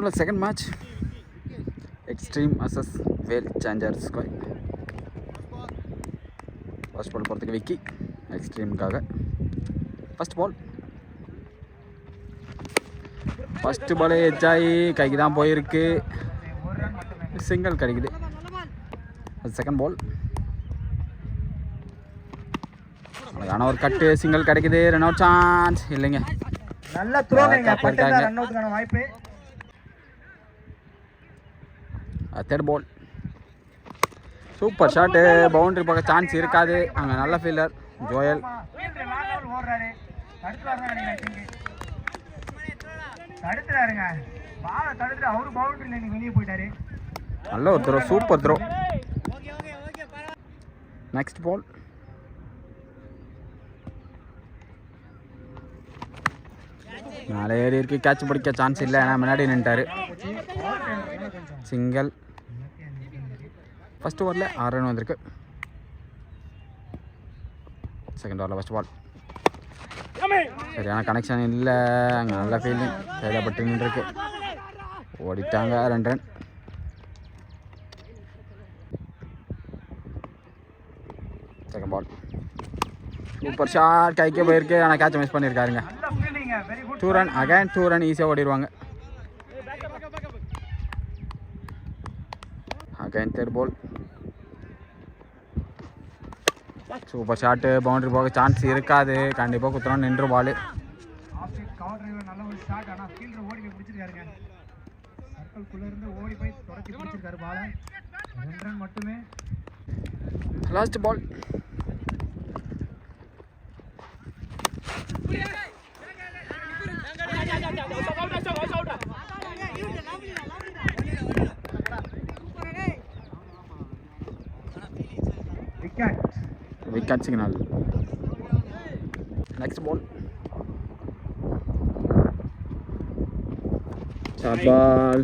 ரவுண்டில் second match extreme assess வேல் changers square. First ball போகிறதுக்கு Vicky எக்ஸ்ட்ரீமுக்காக. First ball எச்சாயி கைக்கு தான் போயிருக்கு, சிங்கிள் கிடைக்குது. செகண்ட் பால் அழகான ஒரு கட்டு, சிங்கிள் கிடைக்குது. ரன் அவுட் சான்ஸ் இல்லைங்க, நல்ல த்ரோங்க, பட்டதா ரன் அவுட்கான வாய்ப்பு. Third ball super shot, boundary பார்க்க சான்ஸ் இருக்காது. அங்கே நல்ல ஃபீல்டர் ஜோயல். தடுத்துறாருங்க, பாலை தடுத்து அவரு பவுண்டரியில் இன்னைக்கு வெளியே போயிட்டாரு. நல்ல ஒரு throw, super throw. Next ball மேலே ஏறி இருக்கு, கேட்ச் பிடிக்க சான்ஸ் இல்லை, ஏன்னா முன்னாடி நின்ட்டாரு. சிங்கிள். ஃபர்ஸ்ட் ஓவரில் 6 ரன் வந்திருக்கு. செகண்ட் ஓவரில் ஃபர்ஸ்ட் பால் சரியான கனெக்ஷன் இல்லை, அங்கே நல்ல ஃபீல்டிங் தேவைப்பட்டு நின்றுருக்கு. ஓடிட்டாங்க, 2 run. Second ball super shot, கைக்கே போயிருக்கு, ஆனால் கேட்ச் மிஸ் பண்ணியிருக்காருங்க. 2 ரன். அகைன் 2 ரன் ஈஸியாக ஓடிடுவாங்க. Again third ball super shot, boundary போக சான்ஸ் இருக்காது, கண்டிப்பாக குத்துறோம், நின்று பால். நல்ல ஒரு ஷாட், ஆனால் ஃபீல்டர் ஓடி போய் பிடிச்சிருக்காருங்க. சர்க்கிள்குள்ளே இருந்து ஓடி போய் தொடச்சி பிடிச்சிருக்காரு பாலை. 2 ரன் மட்டுமே. Last ball wicket signal. Next ball short ball,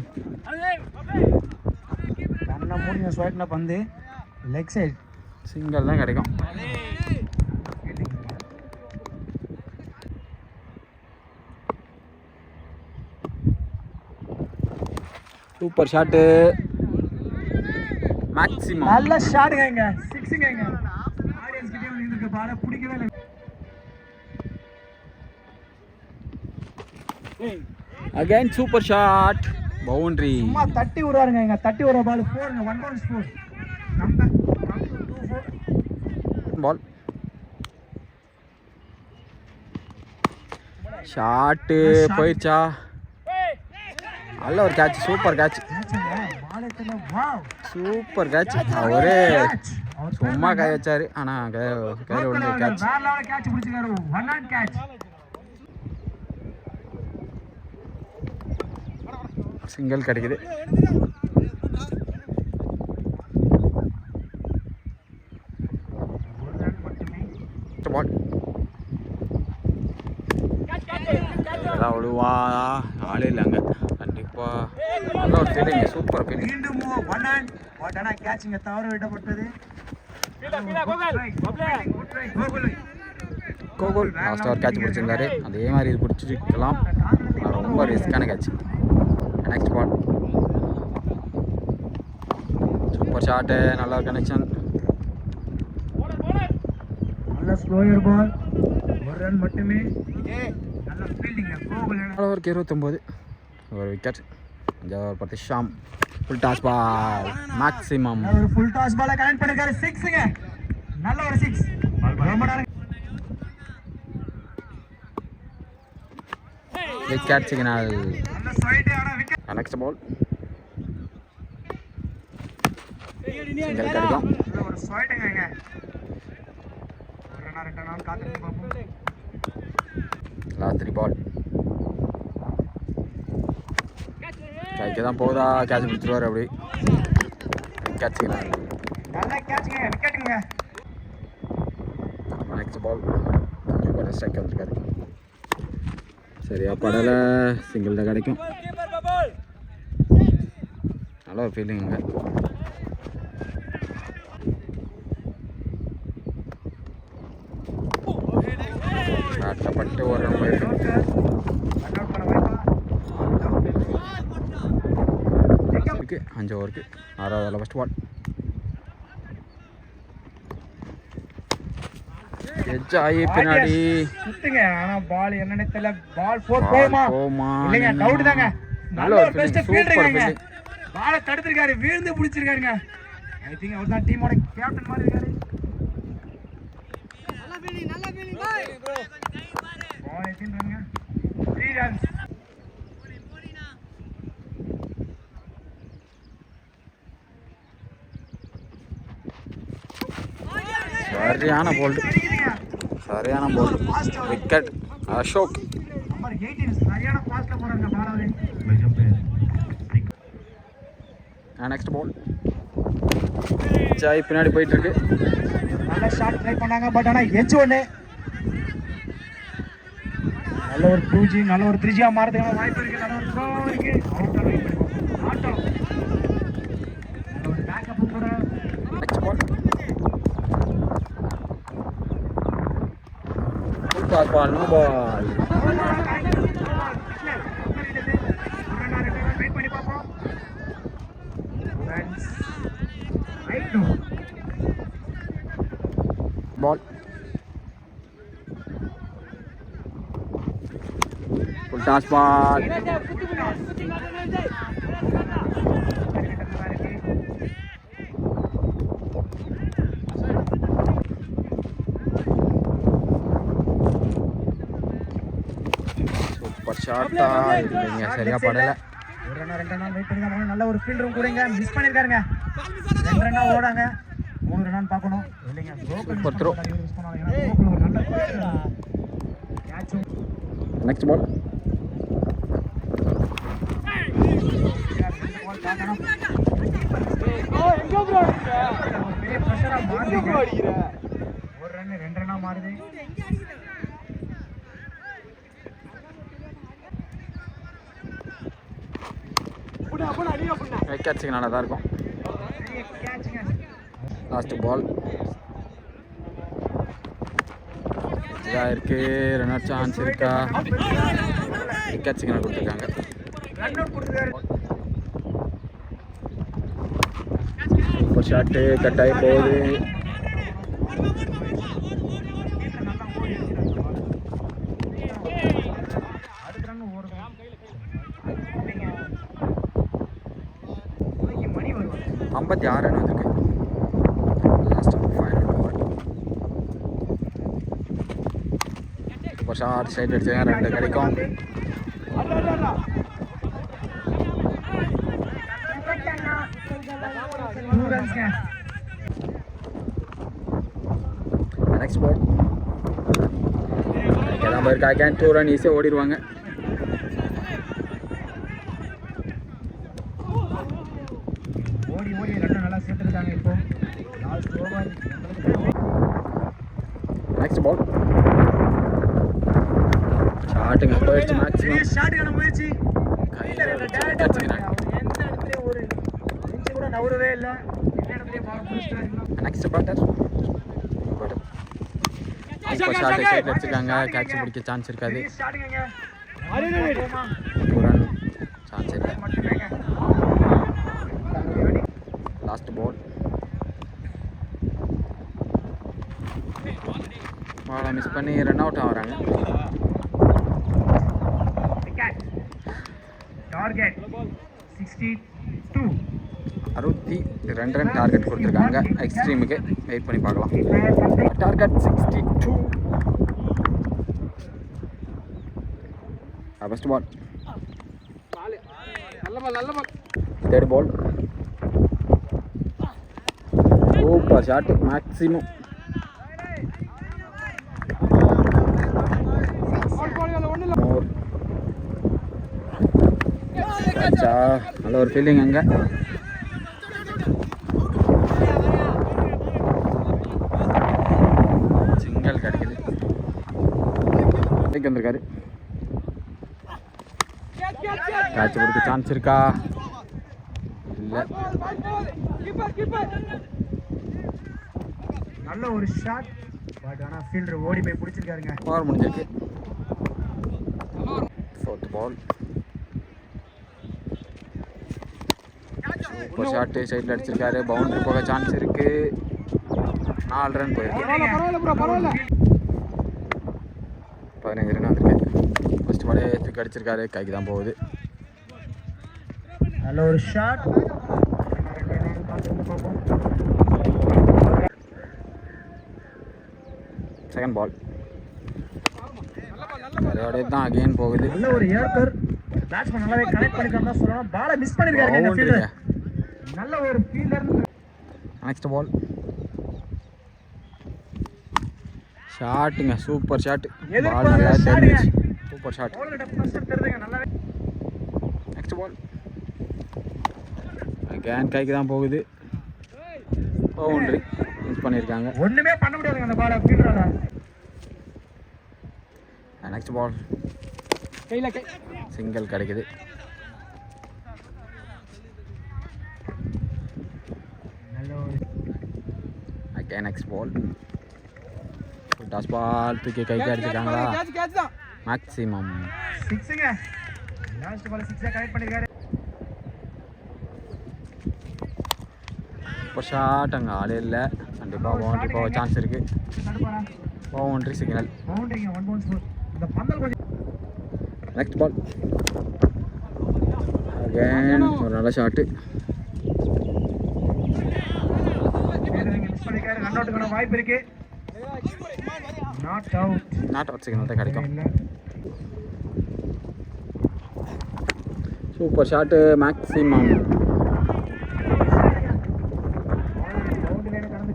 கண்ணை மூடின ஸ்வைட்னா பந்து லெக் சைடு, சிங்கிள் தான் கிடைக்கும். Super shot, maximum. நல்ல ஷாட்டுங்க, சிக்ஸுங்க. ஆடியன்ஸ் கிட்டே வந்து பாலை பிடிக்கவே இல்லை. Again super shot, boundary. சும்மா தட்டி விடுறாருங்க, தட்டி விடுற பால் 4ங்க. 1 பால் 4 நம்பர் 24 பால். ஷாட்டு போயிடுச்சா? நல்ல ஒரு catch, super catch, super catch. அவரே சும்மா கை வச்சாரு, ஆனால் கையில் விழுந்த கேட்ச். சிங்கிள் கிடைக்குது. பால் எல்லாம் விடுவா, ஆளே இல்லைங்க. கண்டிப்பாக நல்ல ஒரு ஃபீலிங், சூப்பர் ஃபீலிங். மீண்டும் 1 ரன். வாட்டானா கேட்சிங்க தவற விடப்பட்டது. கோகுல் லாஸ்ட் ஓவர் கேட்ச் பிடிச்சிருந்தாரு, அதே மாதிரி இது பிடிச்சிருக்கலாம், ரொம்ப ரிஸ்கான catch. Next ball super shot, நல்ல கனெக்ஷன். நல்ல ஸ்லோயர் பால், 1 ரன் மட்டுமே. நல்ல ஃபீல்டிங் கோகுல். ஓவருக்கு 29, ஒரு விக்கெட். 5வது ஓவர் பார்த்து ஷாம் ஃபுல் டாஸ் பால், மேக்ஸிமம். ஒரு ஃபுல் டாஸ் பாலை கனெக்ட் பண்ணிருக்காரு, 6ங்க. நல்ல ஒரு 6. Wicket signal. Next ball single கிடைக்கும். ஒரு ஸ்வைடுங்க. ஒரு ரன் 2 ரன் காத்துட்டு பாப்போம். லாஸ்ட் 3 பால் கைக்கு தான் போகுதா, கேட்ச் பிடிச்சிருவாரு. அப்படி கேட்ச் சிக்னல். நல்ல கேட்ச்ங்க, விக்கெட்டுங்க. நெக்ஸ்ட் பால் ஸ்ட்ரைக் வந்துருக்காரு, சரியா படலை, சிங்கிள் தான் கிடைக்கும். நல்ல ஒரு ஃபீலிங்க. கஷ்டப்பட்டு ஒரு ரன் போயிருக்கு. டீமுக்கு 5 ஓவருக்கு 6வது ஃபஸ்ட் பால். எட்ஜ் ஆகி பின்னாடி சுத்துங்க. ஆனா பால் என்னன்னு தெரியல. பால் 4 போகுமா இல்லைங்க? டவுட் தாங்க. நல்ல ஒரு பெஸ்ட் ஃபீல்டிங்க. பால தடுத்துருக்காரு, வீழ்ந்து பிடிச்சிருக்காருங்க. ஐ திங்க் அவர் தான் டீமோட கேப்டன் மாதிரி இருக்காரு. நல்ல ஃபீலிங் பால் எத்தின்றாங்க. 3 ரன்ஸ். சரியான போல்டு, சரியான போல்டு. விக்கெட் அசோக். நம்பர் 18 சரியான பாஸ்ல போறாங்க பாலாவே. நெக்ஸ்ட் பால். ஜாய் பின்னாடி போயிட்டு இருக்கு. நல்ல ஷாட் ட்ரை பண்ணாங்க, பட் ஆனா எட்ஜ் ஒண்ணு. நல்ல ஒரு 2G, நல்ல ஒரு 3G மாறதுக்கான வாய்ப்பு இருக்கு. நல்ல ஒரு த்ரோ இருக்கு. அவுட் ஆட்டோ. ஒரு பேக்கப் கூட. Next ball. Full ball, no ball. Wait பண்ணி பாப்போம். Ball. Full toss ball. Super ஷாட்டா இல்லைங்க, சரியா படல. ஒரு ரன் 2 ரன் வெயிட் பண்ணி தான். நல்ல ஒரு ஃபீல்டரும் கூடங்க மிஸ் பண்ணிருக்காருங்க. 2 ரன்னா ஓடாங்க. 3 ரன் பார்க்கணும் இல்லைங்க. Super throw. மிஸ் பண்ணாங்க. ஏன்னா ஒரு நல்ல கேட்ச். நெக்ஸ்ட் பால். ஒரு ரன் 2 ரன்னா மாறுது. கேட்சிங் நல்லா தான் இருக்கும். Last ball. இதாக இருக்கு. ரன் அவுட் சான்ஸ் இருக்கா? விக்கெட் சிக்னல் கொடுத்துருக்காங்க. சூப்பர் ஷாட்டு கட் ஆகி போகுது. ஐம்பத்தி 6 ரன் வந்திருக்கு. Last final ball. Super shot. Side அடிச்சா 2 கிடைக்கும். Next ball. இங்கே போயிருக்கா. கேன் 2 ரன் ஈஸியாக ஓடிடுவாங்க. ஓடி ரெண்டும் நல்லா சேர்த்துருக்காங்க. இப்போ லாஸ்ட் ஓவர். நெக்ஸ்ட் பால். ஷாட்டுங்க போயிடுச்சு. மேக்ஸிமம் ஷாட்டுக்கான முயற்சி. கையில் எந்த இடத்துலயும் ஒரு இன்ச்சு கூட நவரவே இல்லை. எந்த இடத்துலயும் பால் பிடிச்சிட்டாங்க. Next batter. இப்போ ஷாட்டு சைட் அடிச்சிருக்காங்க. கேட்ச் பிடிக்க சான்ஸ் இருக்காது. ஷாட்டுங்க. 2 ரன் சான்ஸ் இல்லை. Last ball. பாலை மிஸ் பண்ணி ரன் அவுட் ஆகிறாங்க. டார்கெட் 62. 62 ரன் டார்கெட் கொடுத்துருக்காங்க எக்ஸ்ட்ரீமுக்கு. வெயிட் பண்ணி பார்க்கலாம். Target 62. First ball. Third ball. Super shot. Maximum நல்ல ஒரு ஃபீல்டிங் அங்கே. சிங்கிள் கிடைக்குது. வந்திருக்காரு. கேட்ச் கொடுக்க சான்ஸ் இருக்கா? இல்லை. நல்ல ஒரு ஷாட், பட் ஆனால் ஃபீல்டர் ஓடி போய் பிடிச்சிருக்காருங்க. ஓவர் முடிஞ்சிருக்கு. ஃபோர்த் பால். ஒரு ஷாட்டு சைடில் அடிச்சிருக்காரு. பவுண்டரி போக சான்ஸ் இருக்கு. 4 ரன் போயிருக்கு. 15 ரன் வந்திருக்கு. ஃபர்ஸ்ட் பாலே தூக்கி அடிச்சிருக்காரு. கைக்கு தான் போகுது. நல்ல ஒரு ஷாட். செகண்ட் பால் அதோட தான் அகைன் போகுது. நல்ல ஒரு ஏர்கர். பேட்ஸ்மேன் நல்லாவே கனெக்ட் பண்ணிருக்காங்க தான் சொல்லணும். பாலை மிஸ் பண்ணிருக்காரு இந்த ஃபீல்டர். நல்ல ஒரு ஃபீல்டர். நெக்ஸ்ட் பால் ஷாட்டுங்க. Super shot. பால் நல்லா தெரிஞ்சிச்சு. Super shot. Next ball again கைக்கு தான் போகுது. பவுண்டரி மிஸ் பண்ணியிருக்காங்க. ஒண்ணுமே பண்ண முடியாதுங்க அந்த பாலை ஃபீல்டரால. நெக்ஸ்ட் பால் கையில் சிங்கிள் கிடைக்குது. Again next ball toss ball தூக்கி கைக்கு அடிச்சிருக்காங்களா? மேக்ஸிமம் 6ங்க. லாஸ்ட் பால் 6 கனெக்ட் பண்ணிருக்காரு. இப்போ ஷாட் அங்கே ஆளே இல்லை. கண்டிப்பாக பவுண்டரி போக சான்ஸ் இருக்கு. Boundary signal. பவுண்டரிங்க 1 பவுன்ஸ். அந்த பந்தல் கொஞ்சம். நெக்ஸ்ட் பால் அகைன் ஒரு நல்ல ஷாட்டு. மிஸ் பண்ணிருக்காரு. ரன் அவுட்டுக்கான வாய்ப்பு இருக்கு. நாட் அவுட் சிக்னல் தான் கிடைக்கும். Super shot. மேக்ஸிமம்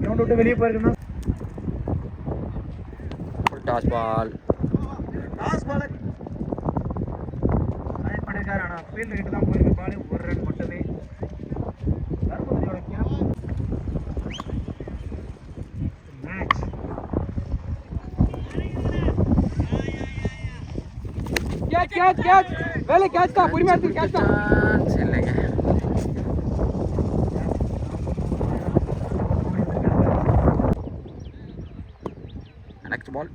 கிரவுண்ட் விட்டு வெளியே போயிருக்கணும். டாஸ் பால் கனெக்ட் பண்ணிருக்காரு. ஆனா ஃபீல்டு கிட்ட தான் போயிருக்கு பால். 1 ரன் மட்டுமே. தர்மபுரியோட கேப் மேட்ச். கேட்ச் வேலை கேட்ச் தான். புரியுமா? கேட்ச் தான். இல்லைங்க. Next ball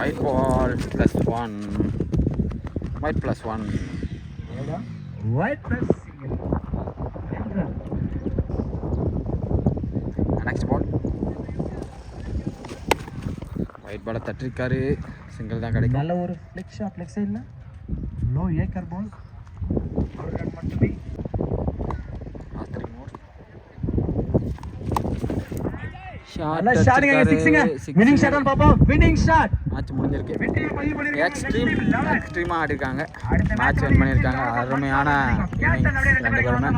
wide ball +1. Wide +1. Wide plus single. Next ball wide பாலை தட்டிருக்காரு. சிங்கிள் தான் கிடைக்கும். நல்ல ஒரு ஃபிளிக் ஷாட் லெக் சைடுல. லோ ஏக்கர் பால். 1 ரன் மட்டுமே. நல்ல ஷாட்ங்க. 6ங்க. வின்னிங் ஷாட் பாப்போம். Winning shot. மேட்ச் முடிஞ்சிருக்கு. வெற்றியை பதிவு பண்ணிருக்காங்க. எக்ஸ்ட்ரீமாக ஆடிருக்காங்க. மேட்ச் வின் பண்ணியிருக்காங்க. அருமையான இன்னிங்ஸ் 2 பேருமே.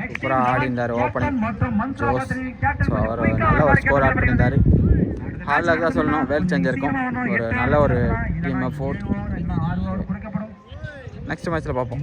சூப்பராக ஆடி இருந்தார் ஓப்பனிங் ஜோஸ். ஸோ அவர் நல்ல ஒரு ஸ்கோர் ஆட் பண்ணியிருந்தார். ஹார்ட் தான் சொல்லணும். வேல் செஞ்சிருக்கோம். ஒரு நல்ல ஒரு டீம் எஃபோர்ட். நெக்ஸ்ட் மேட்ச்சில் பார்ப்போம்.